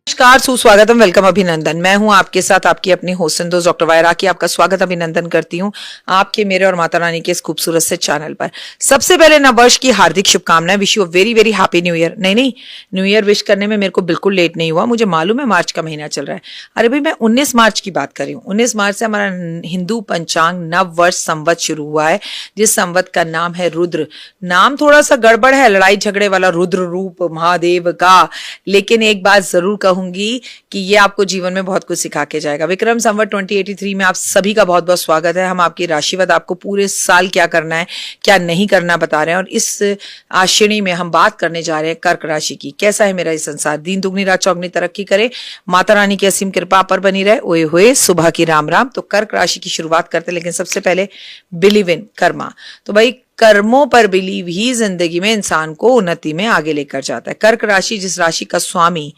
नमस्कार, सुस्वागतम, वेलकम, अभिनंदन। मैं हूं आपके साथ आपकी अपनी होस्ट दोस्त डॉक्टर वायरा की आपका स्वागत अभिनंदन करती हूं आपके मेरे और माता रानी के इस खूबसूरत से चैनल पर। सबसे पहले नववर्ष की हार्दिक शुभकामनाएं। Wish you very very happy new year. नहीं, न्यू ईयर विश करने में मेरे को बिल्कुल लेट नहीं हुआ। मुझे मालूम है मार्च का महीना चल रहा है। अरे भाई, मैं 19 मार्च की बात कर रही हूँ। 19 मार्च से हमारा हिंदू पंचांग नववर्ष संवत शुरू हुआ है, जिस संवत का नाम है रुद्र। नाम थोड़ा सा गड़बड़ है, लड़ाई झगड़े वाला रुद्र रूप महादेव का, लेकिन एक बात जरूर कहूंगी कि ये आपको जीवन में बहुत कुछ सिखा के जाएगा। विक्रम संवत 2083 में आप सभी का बहुत बहुत स्वागत है। हम आपकी राशिवाद, आपको पूरे साल क्या करना है क्या नहीं करना बता रहे हैं, और इस श्रेणी में हम बात करने जा रहे हैं कर्क राशि की। कैसा है मेरा ये संसार, दिन दुगनी रात चौगनी तरक्की करे, माता रानी की असीम कृपा पर बनी रहे। ओए होए, सुबह की राम राम। तो कर्क राशि की शुरुआत करते हैं, लेकिन सबसे पहले बिलीव इन कर्मा। तो भाई, कर्मों पर बिलीव ही जिंदगी में इंसान को उन्नति में आगे लेकर जाता है। कर्क राशि, जिस राशि का स्वामी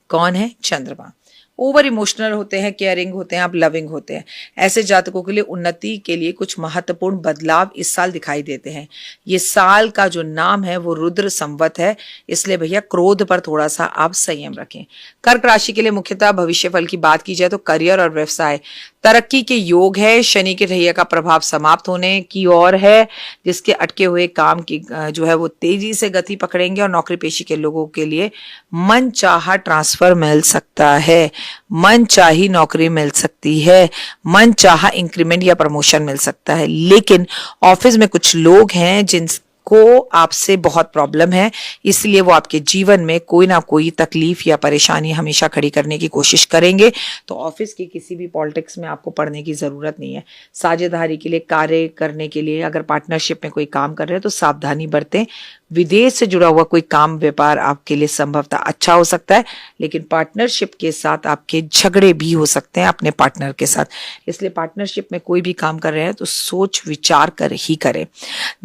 कौन है? चंद्रमा। ओवर इमोशनल होते हैं, केयरिंग होते हैं, आप लविंग होते हैं। ऐसे जातकों के लिए उन्नति के लिए कुछ महत्वपूर्ण बदलाव इस साल दिखाई देते हैं। ये साल का जो नाम है वो रुद्र संवत है, इसलिए भैया क्रोध पर थोड़ा सा आप संयम रखें। कर्क राशि के लिए मुख्यतः भविष्य फल की बात की जाए तो करियर और व्यवसाय तरक्की के योग है। शनि के ढैया का प्रभाव समाप्त होने की ओर है, जिसके अटके हुए काम की जो है वो तेजी से गति पकड़ेंगे, और नौकरी पेशी के लोगों के लिए मन चाहा ट्रांसफर मिल सकता है, मन चाही नौकरी मिल सकती है, मन चाहा इंक्रीमेंट या प्रमोशन मिल सकता है। लेकिन ऑफिस में कुछ लोग हैं जिनको आपसे बहुत प्रॉब्लम है, इसलिए वो आपके जीवन में कोई ना कोई तकलीफ या परेशानी हमेशा खड़ी करने की कोशिश करेंगे। तो ऑफिस की किसी भी पॉलिटिक्स में आपको पढ़ने की जरूरत नहीं है। साझेदारी के लिए, कार्य करने के लिए, अगर पार्टनरशिप में कोई काम कर रहे हैं तो सावधानी बरतें। विदेश से जुड़ा हुआ कोई काम व्यापार आपके लिए संभवतः अच्छा हो सकता है, लेकिन पार्टनरशिप के साथ आपके झगड़े भी हो सकते हैं अपने पार्टनर के साथ। इसलिए पार्टनरशिप में कोई भी काम कर रहे हैं तो सोच विचार कर ही करें।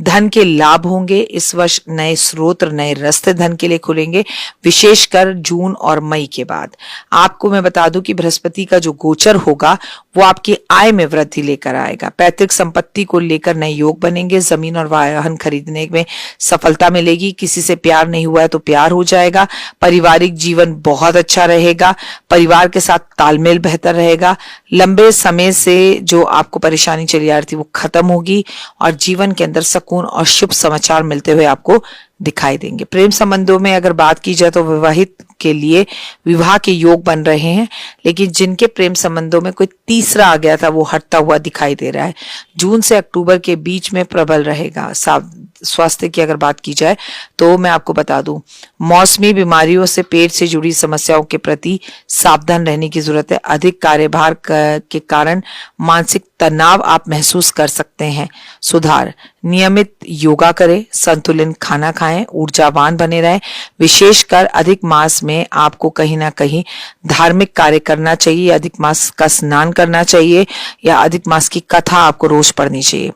धन के लाभ होंगे इस वर्ष, नए स्रोत, नए रास्ते धन के लिए खुलेंगे, विशेषकर जून और मई के बाद। आपको मैं बता दूं कि बृहस्पति का जो गोचर होगा वो आपकी आय में वृद्धि लेकर आएगा। पैतृक संपत्ति को लेकर नए योग बनेंगे। जमीन और वाहन खरीदने में सफलता मिलेगी। किसी से प्यार नहीं हुआ है तो प्यार हो जाएगा। पारिवारिक जीवन बहुत अच्छा रहेगा। परिवार के साथ तालमेल बेहतर रहेगा। लंबे समय से जो आपको परेशानी चली आ रही थी वो खत्म होगी, और जीवन के अंदर सुकून और शुभ समाचार मिलते हुए आपको दिखाई देंगे। प्रेम संबंधों में अगर बात की जाए तो विवाहित के लिए विवाह के योग बन रहे हैं, लेकिन जिनके प्रेम संबंधों में कोई तीसरा आ गया था वो हटता हुआ दिखाई दे रहा है। जून से अक्टूबर के बीच में प्रबल रहेगा। स्वास्थ्य की अगर बात की जाए तो मैं आपको बता दूं, मौसमी बीमारियों से, पेट से जुड़ी समस्याओं के प्रति सावधान रहने की जरूरत है। अधिक कार्यभार के कारण मानसिक तनाव आप महसूस कर सकते हैं। सुधार, नियमित योगा करें, संतुलित खाना खाएं, ऊर्जावान बने रहें। विशेषकर अधिक मास में आपको कहीं ना कहीं धार्मिक कार्य करना चाहिए, अधिक मास का स्नान करना चाहिए, या अधिक मास की कथा आपको रोज पढ़नी चाहिए।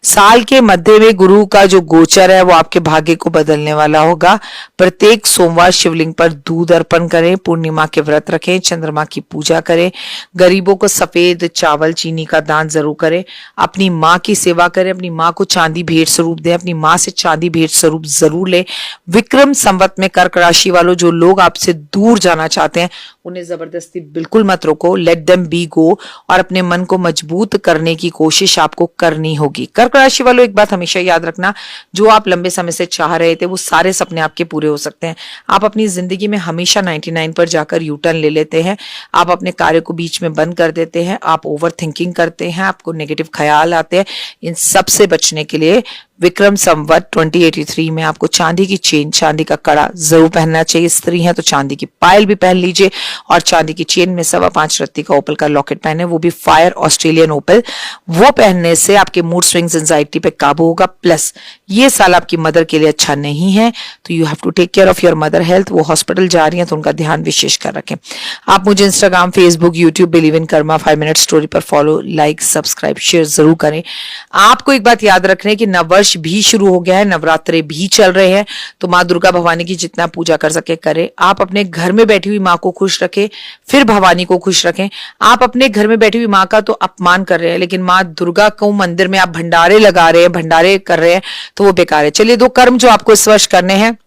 साल के मध्य में गुरु का जो गोचर है वो आपके भाग्य को बदलने वाला होगा। प्रत्येक सोमवार शिवलिंग पर दूध अर्पण करें, पूर्णिमा के व्रत रखें, चंद्रमा की पूजा करें, गरीबों को सफेद चावल चीनी का दान जरूर करें, अपनी माँ की सेवा करें, अपनी माँ को चांदी भेंट स्वरूप दें, अपनी माँ से चांदी भेंट स्वरूप जरूर लें। विक्रम संवत में कर्क राशि वालों, जो लोग आपसे दूर जाना चाहते हैं उन्हें जबरदस्ती बिल्कुल मत रोको, लेट देम बी गो, और अपने मन को मजबूत करने की कोशिश आपको करनी होगी। कर्क राशि वालों, एक बात हमेशा याद रखना, जो आप लंबे समय से चाह रहे थे वो सारे सपने आपके पूरे हो सकते हैं। आप अपनी जिंदगी में हमेशा 99 पर जाकर यू टर्न ले लेते हैं, आप अपने कार्य को बीच में बंद कर देते हैं, आप ओवर थिंकिंग करते हैं, आपको नेगेटिव ख्याल आते हैं। इन सब से बचने के लिए विक्रम संवत 2083 में आपको चांदी की चेन, चांदी का कड़ा जरूर पहनना चाहिए। स्त्री हैं तो चांदी की पायल भी पहन लीजिए, और चांदी की चेन में 5.25 रत्ती का ओपल का लॉकेट पहने, वो भी फायर ऑस्ट्रेलियन ओपल। वो पहनने से आपके मूड स्विंग्स, एंजाइटी पे काबू होगा। प्लस ये साल आपकी मदर के लिए अच्छा नहीं है, तो you have to take care of your mother health. वो हॉस्पिटल जा रही हैं तो उनका ध्यान विशेष कर रखें। आप मुझे Instagram, Facebook, YouTube, believe in Karma 5 minute story पर फॉलो, लाइक, सब्सक्राइब, शेयर जरूर करें। आपको एक बात याद रखने की नववर्ष भी शुरू हो गया है, नवरात्रे भी चल रहे हैं, तो माँ दुर्गा भवानी की जितना पूजा कर सके करें। आप अपने घर में बैठी हुई माँ को खुश रखें, फिर भवानी को खुश रखें। आप अपने घर में बैठी हुई माँ का तो अपमान कर रहे हैं, लेकिन माँ दुर्गा को मंदिर में आप भंडारे लगा रहे हैं, भंडारे कर रहे हैं, तो वो बेकार है। चलिए, 2 कर्म जो आपको इस वर्ष करने हैं,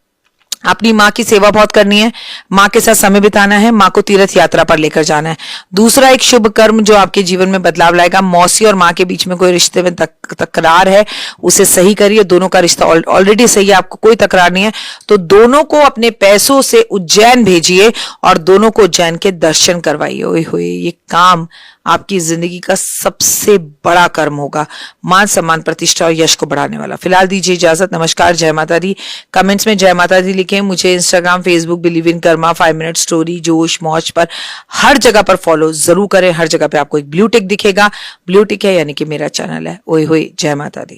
अपनी माँ की सेवा बहुत करनी है, माँ के साथ समय बिताना है, माँ को तीर्थ यात्रा पर लेकर जाना है। दूसरा एक शुभ कर्म जो आपके जीवन में बदलाव लाएगा, मौसी और माँ के बीच में कोई रिश्ते में तकरार है उसे सही करिए। दोनों का रिश्ता ऑलरेडी सही है, आपको कोई तकरार नहीं है, तो दोनों को अपने पैसों से उज्जैन भेजिए और दोनों को उज्जैन के दर्शन करवाइए। ओए होए, ये काम आपकी जिंदगी का सबसे बड़ा कर्म होगा, मान सम्मान प्रतिष्ठा और यश को बढ़ाने वाला। फिलहाल दीजिए इजाजत, नमस्कार, जय माता दी। कमेंट्स में जय माता दी लिखें। मुझे Instagram, Facebook, believe in Karma, 5 minute story, जोश, मौज पर हर जगह पर फॉलो जरूर करें। हर जगह पे आपको एक ब्लू टिक दिखेगा, ब्लू टिक है यानी कि मेरा चैनल है। ओए होए, जय माता दी।